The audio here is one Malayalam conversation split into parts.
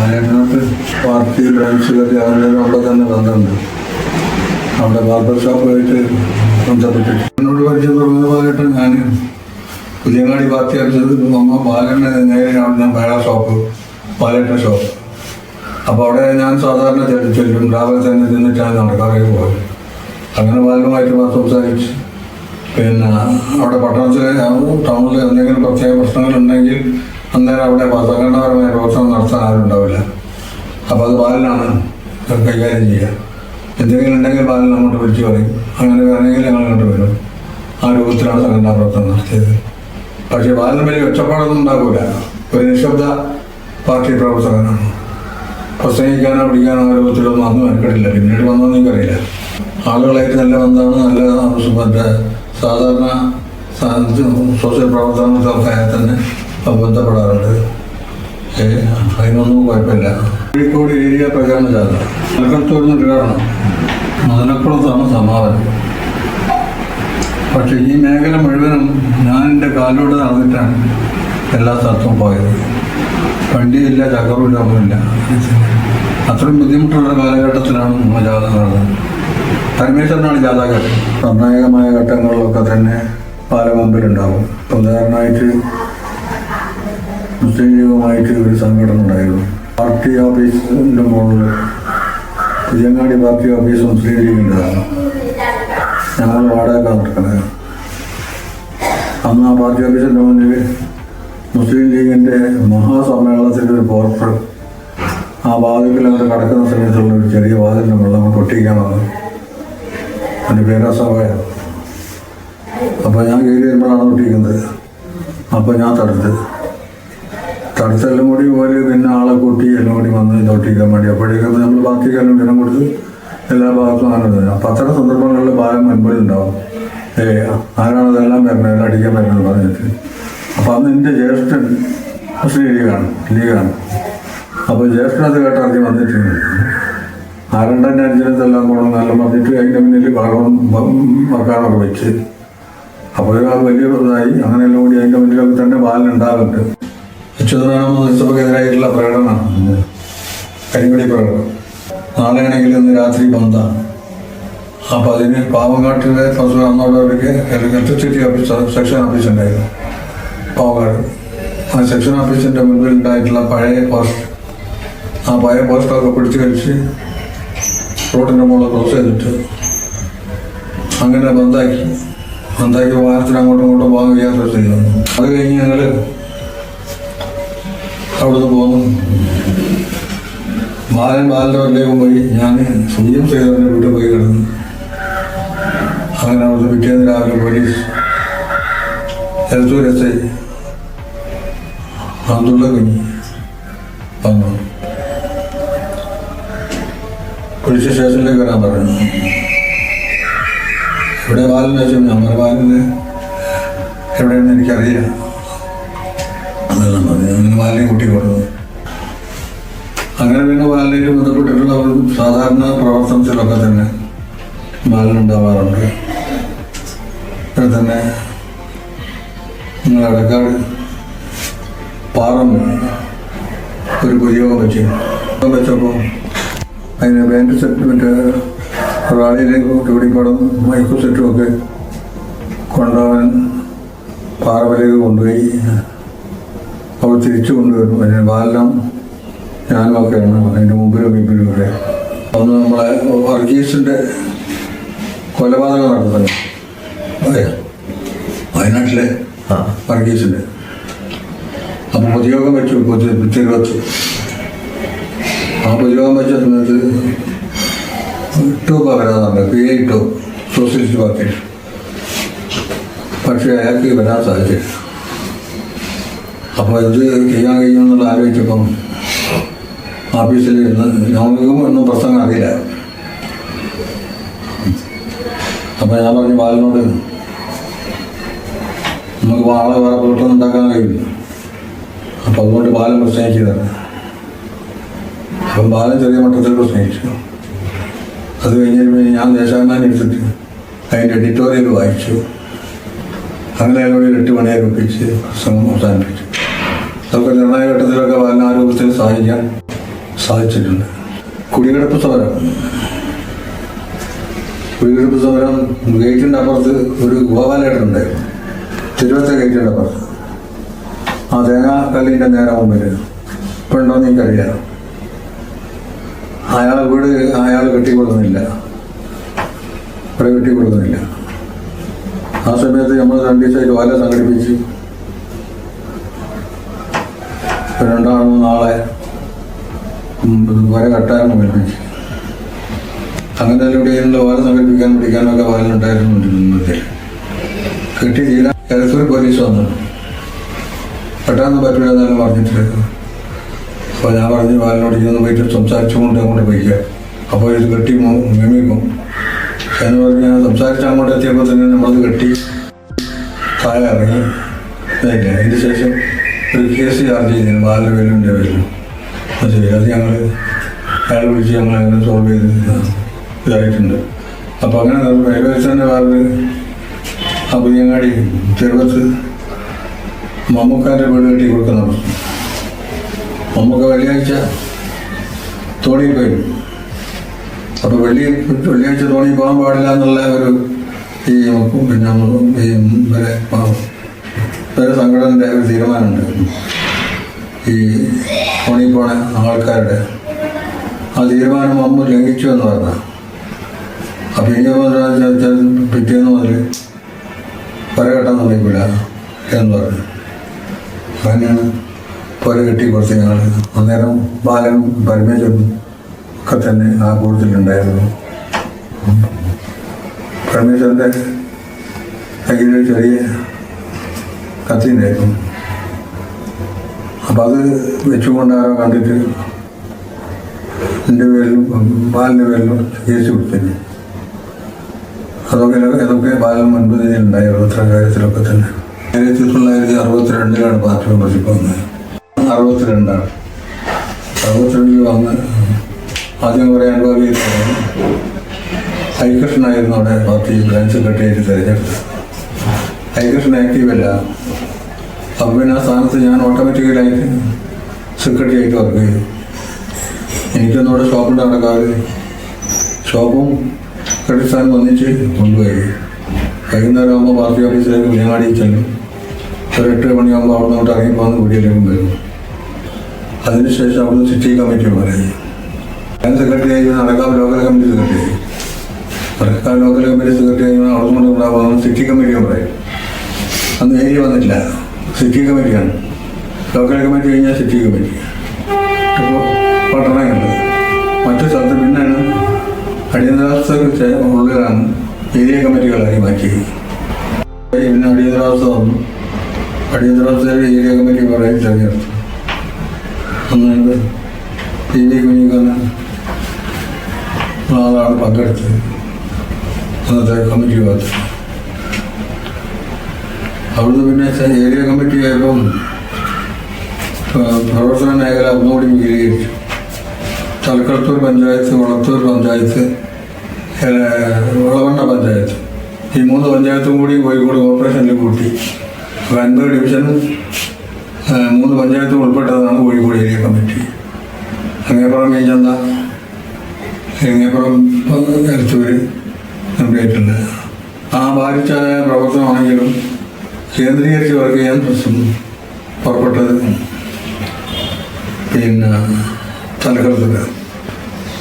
ബാലേട്ടനകത്ത് പാർട്ടി ബ്രാഞ്ചുകാർ അവരുടെ അവിടെ തന്നെ ബന്ധമുണ്ട്. അവിടെ ബാർബർ ഷോപ്പുമായിട്ട് ബന്ധപ്പെട്ടിട്ട് എന്നോട് പരിചയം തുടങ്ങിയത് ബാലേട്ടൻ ഞാൻ പുതിയങ്ങാടി പാർട്ടി അടിച്ചത് ബാലൻ്റെ നേരെ ഞാൻ വേറെ ഷോപ്പ് ബാലേട്ടൻ ഷോപ്പ്. അപ്പോൾ അവിടെ ഞാൻ സാധാരണ ചെല്ലും രാവിലെ തന്നെ ചെന്നിട്ടാണ് നടക്കാറേ പോയത്. അങ്ങനെ ബാലനുമായിട്ട് സംസാരിച്ച് പിന്നെ അവിടെ പട്ടണത്തിലെ ടൗണിൽ എന്തെങ്കിലും പ്രത്യേക പ്രശ്നങ്ങളുണ്ടെങ്കിൽ അന്നേരം അവിടെ സംഘടനാപരമായ പ്രവർത്തനം നടത്താൻ ആരും ഉണ്ടാവില്ല. അപ്പോൾ അത് ബാലനാണ് കൈകാര്യം ചെയ്യുക. എന്തെങ്കിലും ഉണ്ടെങ്കിൽ ബാലൻ അങ്ങോട്ട് വിളിച്ചു പറയും. അങ്ങനെ വേണമെങ്കിൽ ഞങ്ങൾ അങ്ങോട്ട് വരും. ആ രൂപത്തിലാണ് സംഘടനാ പ്രവർത്തനം നടത്തിയത്. പക്ഷേ ബാലന് വലിയ ഒച്ചപ്പാടൊന്നും ഉണ്ടാകില്ല. ഒരു നിശബ്ദ പാർട്ടി പ്രവർത്തകനാണ്. പ്രസംഗിക്കാനോ പിടിക്കാനോ ആ രൂപത്തിലൊന്നും അന്നും മെനക്കെട്ടില്ല. പിന്നീട് വന്നതെന്ന് എനിക്കറിയില്ല. ആളുകളായിട്ട് നല്ല ബന്ധമാണ്. നല്ല മറ്റേ സാധാരണ സോഷ്യൽ പ്രവർത്തനങ്ങൾക്കൊക്കെ തന്നെ ബന്ധപ്പെടാറുണ്ട്. അതിനൊന്നും കുഴപ്പമില്ല. കോഴിക്കോട് ഏരിയ പ്രചാരണ ജാഥ മലക്കടത്തൂരിൽ നിന്ന് കാരണം മുതലക്കുളത്താണ് സമാപനം. പക്ഷേ ഈ മേഖല മുഴുവനും ഞാൻ എൻ്റെ കാലിലൂടെ നടന്നിട്ടാണ് എല്ലാ സ്ഥലത്തും പോയത്. വണ്ടിയില്ല, ചക്കറുമില്ല, ഒന്നുമില്ല. അത്രയും ബുദ്ധിമുട്ടുള്ള കാലഘട്ടത്തിലാണ് നമ്മൾ ജാഥ നടന്നത്. പരമേശ്വരനാണ് ജാഥാഘട്ടം. നിർണായകമായ ഘട്ടങ്ങളിലൊക്കെ തന്നെ പല മുമ്പിലുണ്ടാവും. ഉദാഹരണമായിട്ട് മുസ്ലിം ലീഗുമായിട്ട് ഒരു സംഘടന ഉണ്ടായിരുന്നു. പാർട്ടി ഓഫീസിൻ്റെ മുകളിൽ പുതിയങ്ങാടി പാർട്ടി ഓഫീസ് മുസ്ലിം ലീഗിൻ്റെതാണ്. ഞങ്ങൾ വാടക നടക്കുന്നത്. അന്ന് ആ പാർട്ടി ഓഫീസിൻ്റെ മുന്നിൽ മുസ്ലിം ലീഗിൻ്റെ മഹാസമ്മേളനത്തിൻ്റെ ഒരു പോർട്ടർ ആ വാതിൽ അങ്ങനെ കടക്കുന്ന സമയത്തുള്ള ഒരു ചെറിയ വാതിലിൻ്റെ വെള്ളം പൊട്ടിക്കാൻ വന്നു. എൻ്റെ പേര് അസവായ. അപ്പോൾ ഞാൻ കയറി വരുമ്പോഴാണ് പൊട്ടിക്കുന്നത്. അപ്പോൾ ഞാൻ തടുത്തെല്ലാം കൂടി പോലെ പിന്നെ ആളെ കൂട്ടി എല്ലാം കൂടി വന്ന് തൊട്ടിക്കാൻ വേണ്ടി. അപ്പോഴേക്കും നമ്മൾ ബാക്കിക്കെല്ലാം വിനം കൊടുത്ത് എല്ലാ ഭാഗത്തും അങ്ങനെ. അപ്പം അത്തരം സന്ദർഭങ്ങളിൽ ഭാഗം മുൻപിലുണ്ടാവും. ആരാണ് അതെല്ലാം വരുന്നത്, അടിക്കാൻ വരുന്നത് പറഞ്ഞിട്ട്. അപ്പം അന്ന് എൻ്റെ ജ്യേഷ്ഠൻ മുസ്ലിം ലീഗാണ്. അപ്പോൾ ജ്യേഷ്ഠനത് കേട്ടിറങ്ങി വന്നിട്ടുണ്ട്. ആരണ്ടൻ്റെ അഞ്ചിനത്തെല്ലാം പോകണം നല്ല പറഞ്ഞിട്ട് അതിൻ്റെ മുന്നിൽ കളറും വക്കാനൊക്കെ വെച്ച്. അപ്പോൾ വലിയ ഇതായി. അങ്ങനെയെല്ലാം കൂടി അതിൻ്റെ മുന്നിലൊക്കെ തന്നെ ബാലനുണ്ടാകുന്നുണ്ട്. അച്യുതനാമോത്സവക്കെതിരായിട്ടുള്ള പ്രകടനമാണ് കരിങ്കൊടി പ്രകടനം. നാളെയാണെങ്കിൽ ഇന്ന് രാത്രി ബന്ധാണ്. അപ്പോൾ അതിന് പാവങ്ങാട്ടിലെ അന്നോടവർക്ക് ഇലക്ട്രിസിറ്റി ഓഫീസ് സെക്ഷൻ ഓഫീസ് ഉണ്ടായിരുന്നു പാവങ്ങാട്. ആ സെക്ഷൻ ഓഫീസിൻ്റെ മുൻപിൽ ഉണ്ടായിട്ടുള്ള പഴയ പോസ്റ്റ്, ആ പഴയ പോസ്റ്റൊക്കെ പിടിച്ച് കഴിച്ച് റോഡിൻ്റെ മുകളിൽ ക്രോസ് ചെയ്തിട്ട് അങ്ങനെ ബന്ധാക്കി വാഹനത്തിന് അങ്ങോട്ടും ഇങ്ങോട്ടും പോകാൻ വയ്യാത്ത സ്ഥിതി വന്നു. അത് കഴിഞ്ഞ് ഞങ്ങൾ അവിടുന്ന് പോന്നു. ബാലൻ്റെ വല്ലേക്കും പോയി. ഞാൻ സ്വയം ചെയ്തവൻ്റെ വീട്ടിൽ പോയി കിടന്നു. അങ്ങനെ അവിടുന്ന് പിറ്റേന്ന് രാവിലെ പോലീസ് എൽത്തൂർ എസ് ഐ അബ്ദുള്ള കുഞ്ഞി വന്നു. പോലീസ് സ്റ്റേഷനിലേക്ക് വരാൻ പറഞ്ഞു. ഇവിടെ ബാലനെ വെച്ചു. ഞാൻ പറഞ്ഞു ബാലിന് എവിടെയെന്ന് എനിക്കറിയില്ല. അതെല്ലാം പറഞ്ഞു. ബാലിനെ കൂട്ടി കൊടുത്തു. അങ്ങനെ പിന്നെ ബാലിനേക്ക് ബന്ധപ്പെട്ടിട്ടുള്ള ഒരു സാധാരണ പ്രവർത്തനത്തിലൊക്കെ തന്നെ ബാലനുണ്ടാവാറുണ്ട്. ഇവിടെ തന്നെ ഇടക്കാട് പാറം ഒരു പൊതുയോഗം വെച്ചപ്പോൾ അതിന് ബാൻഡ് സെറ്റ് മറ്റേ റാലിയിലേക്ക് കൂട്ടിപ്പടം മൈക്ക് സെറ്റുമൊക്കെ കൊണ്ടുപോകാൻ പാറവലേക്ക് കൊണ്ടുപോയി. അവർ തിരിച്ചു കൊണ്ടുവരും. അതിന് ബാലനം ഞാനുമൊക്കെയാണ് അതിൻ്റെ മുമ്പിലും പിമ്പിലുമൊക്കെ. അന്ന് നമ്മളെ വർഗീസിൻ്റെ കൊലപാതകം നടത്തുന്നത് വയനാട്ടിലെ വർഗീസിൻ്റെ. അപ്പോൾ പൊതുയോഗം വെച്ചു തിരുവത്ത്. ആ പൊതുയോഗം വെച്ച സമയത്ത് ഇട്ടോ വരാറുണ്ട്. PI ഇട്ടോ സോഷ്യലിസ്റ്റ് പാർട്ടി. പക്ഷേ അയാൾക്ക് വരാൻ സാധിച്ചില്ല. അപ്പോൾ ഇത് ചെയ്യാൻ കഴിയുമെന്നുള്ള ആലോചിച്ചപ്പം ഓഫീസിൽ ഇരുന്ന് ഞങ്ങൾക്കും ഒന്നും പ്രസംഗം അറിയില്ല. അപ്പോൾ ഞാൻ പറഞ്ഞു ബാലനോട് നമുക്ക് ആളെ വേറെ പ്രവർത്തനം ഉണ്ടാക്കാൻ കഴിയില്ല. അപ്പം അതുകൊണ്ട് ബാലൻ പ്രസംഗിച്ചതാണ്. അപ്പം ബാലൻ ചെറിയ മട്ടത്തിൽ പ്രസംഗിച്ചു. അത് കഴിഞ്ഞിട്ട് ഞാൻ ദേശാഭിമാനി എടുത്തിട്ട് അതിൻ്റെ എഡിറ്റോറിയൽ വായിച്ചു. അങ്ങനെ അതിനോട് 8 മണിയായി ഒപ്പിച്ച് പ്രസംഗം അവസാനിപ്പിച്ചു. അതൊക്കെ നിർണായക ഘട്ടത്തിലൊക്കെ ബാലൻ ആ രൂപത്തിൽ സഹായിക്കാൻ സാധിച്ചിട്ടുണ്ട്. കുടികിടപ്പ് സമരം ഗേറ്റിൻ്റെ അപ്പുറത്ത് ഒരു ഗോപാലേട്ടനുണ്ടായിരുന്നു, തിരുവത്തെ ഗേറ്റിൻ്റെ അപ്പുറത്ത്. ആ തേങ്ങാ കല്ലിൻ്റെ നേരെ മുമ്പിൽ ഇപ്പം ഉണ്ടോയെന്ന് എനിക്കറിയാം. അയാളെ വീട് അയാൾ കെട്ടിക്കൊടുക്കുന്നില്ല, ഇവിടെ കെട്ടിക്കൊടുക്കുന്നില്ല. ആ സമയത്ത് നമ്മൾ 2 ദിവസമായിട്ട് വല സംഘടിപ്പിച്ച് 2 നാളെ വര കെട്ടാനും ഏൽപ്പിച്ചു. അങ്ങനെ എവിടെയെങ്കിലും വല സംഘടിപ്പിക്കാനും പിടിക്കാനും ഒക്കെ വലുണ്ടായിരുന്നു. കെട്ടി തീരാൻ എലത്തൂർ പോലീസ് വന്നു. പെട്ടെന്ന് പറ്റില്ല എന്നാലും പറഞ്ഞിട്ട്. അപ്പോൾ ഞാൻ പറഞ്ഞു വാലിനോട് ചെന്ന് പോയിട്ട് സംസാരിച്ചുകൊണ്ട് അങ്ങോട്ട് പോയിക്കുക. അപ്പോൾ ഇത് കെട്ടി മിമിക്കും എന്ന് പറഞ്ഞ് ഞാൻ സംസാരിച്ച് അങ്ങോട്ട് എത്തിയപ്പോൾ തന്നെ നമ്മളത് കെട്ടി താഴെ ഇറങ്ങി. അതിന് ശേഷം ഒരു കേസ് ചാർജ് ചെയ്തിരുന്നു, വാലിൻ്റെ പേരിലും എൻ്റെ പേരിലും. ശരി, അത് ഞങ്ങൾ അയാൾ വിളിച്ച് ഞങ്ങൾ അങ്ങനെ സോൾവ് ചെയ്ത് ഇതായിട്ടുണ്ട്. അപ്പോൾ അങ്ങനെ റെയിൽവേസിൻ്റെ വാർഡ് ആ പുതിയങ്ങാടി ചെറുപ്പത്ത് മമ്മൂക്കാൻ്റെ വീട് കെട്ടി കൊടുക്കുന്ന പ്രശ്നം. മമ്മൂക്ക വെള്ളിയാഴ്ച തോണിയിൽ പോയി. അപ്പോൾ വെള്ളിയാഴ്ച തോണി പോകാൻ പാടില്ല എന്നുള്ള ഒരു വേറെ സംഘടനയുടെ ഒരു തീരുമാനമുണ്ട്. ഈ തോണി പോണ ആൾക്കാരുടെ ആ തീരുമാനം മമ്മൂ ലംഘിച്ചു എന്ന് പറഞ്ഞാൽ. അപ്പോൾ എനിക്ക് പിറ്റേന്ന് മുതൽ പുര കെട്ടാൻ തുടങ്ങിയില്ല എന്ന് പറഞ്ഞു. അങ്ങനെയാണ് പുര കെട്ടി കുറച്ച് ഞങ്ങൾ. അന്നേരം ബാലനും പരമേശ്വരനും ഒക്കെ തന്നെ ആ കൂട്ടത്തിലുണ്ടായിരുന്നു. പരമേശ്വരൻ്റെ കയ്യിൽ ചെറിയ കത്തിണ്ടായിരുന്നു. അപ്പം അത് വെച്ചുകൊണ്ടാരോ കണ്ടിട്ട് എൻ്റെ പേരിലും ബാലിൻ്റെ പേരിലും കേസ് കൊടുത്തിരുന്നു. അതൊക്കെ ബാലൻ മുൻപ് ഉണ്ടായിരുന്നു. ഇത്തരം കാര്യത്തിലൊക്കെ തന്നെ 1962 പാർട്ടി മെമ്പർഷിപ്പ് വന്നത്. 62 വന്ന് ആദ്യം കുറേ അനുഭവം ഹരികൃഷ്ണനായിരുന്നു അവിടെ പാർട്ടി ബ്രാഞ്ച് സെക്രട്ടറിയായിട്ട് തിരഞ്ഞെടുത്തത്. ഹരികൃഷ്ണൻ ആക്റ്റീവല്ല. അപ്പം പിന്നെ ആ സ്ഥാനത്ത് ഞാൻ ഓട്ടോമാറ്റിക്കലായിട്ട് സെക്രട്ടറി ആയിട്ട് വർക്ക് ചെയ്തു. എനിക്കൊന്നും അവിടെ ഷോപ്പുണ്ട് നടക്കാതെ ഷോപ്പും ക്രെഡിറ്റ് സ്ഥാനം ഒന്നിച്ച് കൊണ്ടുപോയി. വൈകുന്നേരം ആകുമ്പോൾ പാർട്ടി ഓഫീസിലേക്ക് പുതിയങ്ങാടി ചെല്ലും. ഒരു 8 മണിയാകുമ്പോൾ അവിടെ നിന്ന് ഇറങ്ങിപ്പോന്ന് വീട്ടിലേക്കും വരും. അതിനുശേഷം അവിടുന്ന് സിറ്റി കമ്മിറ്റി പറയും. ഞാൻ സെക്രട്ടറി ആയി നടക്കാവ് ലോക്കൽ കമ്മിറ്റി സെക്രട്ടറി ആയി. നടക്കാവ് ലോക്കൽ കമ്മിറ്റി സെക്രട്ടറി ആയി അവിടെ കൊണ്ടുണ്ടാകുമ്പോൾ സിറ്റി കമ്മിറ്റിയും പറയും. അന്ന് ഏരിയ വന്നിട്ടില്ല, സിറ്റി കമ്മിറ്റിയാണ്. ലോക്കൽ കമ്മിറ്റി കഴിഞ്ഞാൽ സിറ്റി കമ്മിറ്റി. ഇപ്പോൾ പട്ടണങ്ങളുണ്ട്. മറ്റു സ്ഥലത്ത് പിന്നെയാണ് അടിയന്തരാവസ്ഥ ഉള്ളിലാണ് ഏരിയ കമ്മിറ്റികളായി മാറ്റിയത്. പിന്നെ അടിയന്തരാവസ്ഥ വന്നു. അടിയന്തരാവസ്ഥയിൽ ഏരിയ കമ്മിറ്റി പറയാൻ തിരഞ്ഞെടുത്തു. അന്നുകൊണ്ട് ഏരിയ കുഞ്ഞിക്കുന്ന ആളാണ് പങ്കെടുത്തത് അന്നത്തെ കമ്മിറ്റി ഭാഗത്ത്. അവിടുന്ന് പിന്നെ ഏരിയ കമ്മിറ്റി ആയപ്പം പ്രവർത്തന മേഖല ഒന്നുകൂടി വിപുലീകരിച്ചു. തലക്കടത്തൂർ പഞ്ചായത്ത്, വളത്തൂർ പഞ്ചായത്ത്, വളവണ്ണ പഞ്ചായത്ത്, ഈ 3 പഞ്ചായത്തും കൂടി കോഴിക്കോട് കോർപ്പറേഷനിൽ കൂട്ടി. അപ്പോൾ 50 ഡിവിഷനും 3 പഞ്ചായത്തും ഉൾപ്പെട്ടതാണ് കോഴിക്കോട് ഏരിയ കമ്മിറ്റി. അങ്ങേപ്പുറം മീഞ്ചന്ത, അങ്ങേപ്പുറം എലത്തൂർ കമ്മിറ്റിയായിട്ടുണ്ട്. ആ ഭാരിച്ചായ പ്രവർത്തനമാണെങ്കിലും കേന്ദ്രീകരിച്ച് വർക്ക് ചെയ്യാൻ പുറപ്പെട്ടത് പിന്നെ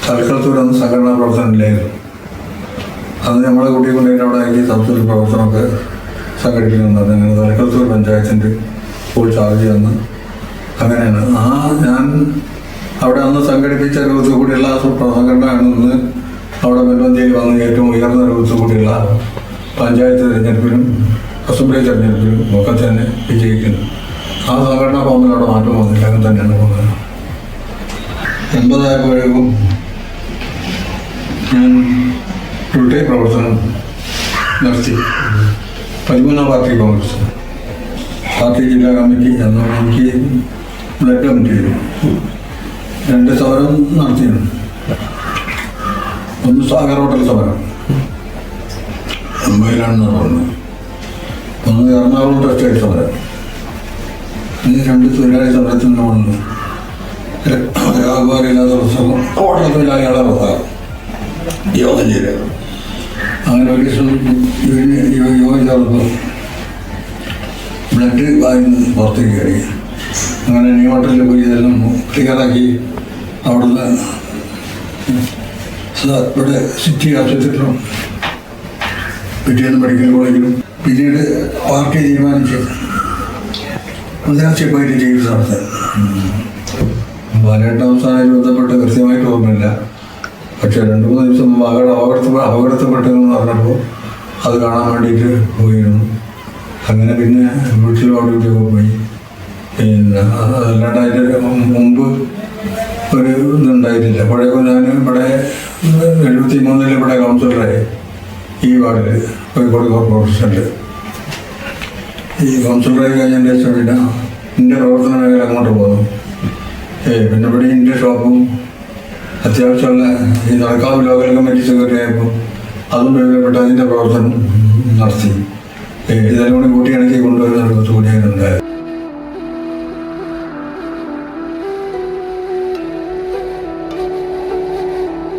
തലക്കടത്തൂരൊന്നും സംഘടനാ പ്രവർത്തനം ഇല്ലായിരുന്നു. അന്ന് നമ്മളെ കൂട്ടിക്കൊണ്ടതിൻ്റെ അവിടെ ആക്കി സംസ്കൃത പ്രവർത്തനമൊക്കെ സംഘടിപ്പിക്കുന്നത്. അങ്ങനെ തലക്കടത്തൂർ പഞ്ചായത്തിൻ്റെ ഫുൾ ചാർജ് തന്ന് അങ്ങനെയാണ്. ഞാൻ അവിടെ അന്ന് സംഘടിപ്പിച്ച രൂപത്തിൽ കൂടിയുള്ള സംഘടനയാണ് ഇന്ന് അവിടെ മുൻപന്തിയിൽ വന്ന് ഏറ്റവും ഉയർന്ന രൂപത്തിൽ കൂടിയുള്ള പഞ്ചായത്ത് തിരഞ്ഞെടുപ്പിലും അസംബ്ലി തിരഞ്ഞെടുപ്പിലും ഒക്കെ തന്നെ വിജയിക്കുന്നു. ആ സംഘടനാ ഫോമിൽ അവിടെ മാറ്റം വന്നില്ല, അങ്ങനെ തന്നെയാണ് പോകുന്നത്. 80 ആയപ്പോഴേക്കും ഞാൻ ഫുൾ ടൈം പ്രവർത്തനം നടത്തി. 13ാം പാർട്ടി കോൺഗ്രസ് പാർട്ടി ജില്ലാ കമ്മിറ്റി എന്നോട് എനിക്ക് ബ്ലഡ് കമ്മിറ്റി ആയിരുന്നു. 2 സമരം നടത്തിയിരുന്നു. ഒന്ന് സാഗർ ഹോട്ടൽ സമരം മുംബൈയിലാണെന്ന് പറഞ്ഞത്. ഒന്ന് എറണാകുളം ടെക്സ്റ്റൈൽ സമരം. ഈ 2 തൊഴിലാളി സമരത്തിൽ നിന്ന് വേറെയില്ലാത്ത പുസ്തകം ഓട്ടത്തിൽ അയാളെ പുസ്തകം യോഗം ചെയ്ത് അങ്ങനെ ഒരു ദിവസം യോഗം ചേർന്നപ്പോൾ ബ്ലഡ് വായിന്ന് പുറത്തേക്ക് കയറി. അങ്ങനെ ന്യൂട്ടലിൽ പോയി ഇതെല്ലാം ക്ലിയറാക്കി അവിടുന്ന് ഇവിടെ സിറ്റി ആശുപത്രിയിലും പിറ്റേന്ന് മെഡിക്കൽ കോളേജിലും പിന്നീട് പാർട്ടി തീരുമാനിച്ച് മുദ്രാശയമായിട്ട് ചികിത്സ നടത്താൻ. ബാലേട്ടൻ അവസാനമായി ബന്ധപ്പെട്ട് കൃത്യമായിട്ട് ഓർമ്മയില്ല. പക്ഷേ 2-3 ദിവസം അപകടത്തിൽപ്പെട്ടതെന്ന് പറഞ്ഞപ്പോൾ അത് കാണാൻ വേണ്ടിയിട്ട് പോയിരുന്നു. അങ്ങനെ പിന്നെ വീട്ടിലും അവിടെ ഇവിടെയൊക്കെ പോയി. പിന്നെ അതല്ലാണ്ടായിട്ട് മുമ്പ് ഒരു ഇതുണ്ടായിട്ടില്ല. അപ്പോഴേക്കും ഞാൻ ഇവിടെ 73 ഇവിടെ കൗൺസിലറായി ഈ വാർഡിൽ കോഴിക്കോട് കോർപ്പറേഷനിൽ. ഈ കൗൺസിലറായി കഴിഞ്ഞതിൻ്റെ ശേഷം പിന്നെ എൻ്റെ പ്രവർത്തന മേഖല അങ്ങോട്ട് പോകുന്നു. പിന്നെ ഇവിടെ എൻ്റെ ഷോപ്പും അത്യാവശ്യമുള്ള ഈ നടക്കാവ് ലോക്കൽ കമ്മിറ്റി സെക്രട്ടറി ആയപ്പോൾ അതും ബന്ധപ്പെട്ട് അതിൻ്റെ പ്രവർത്തനം നടത്തി. ഇതെല്ലാം കൂടി കൂട്ടിയിണക്കി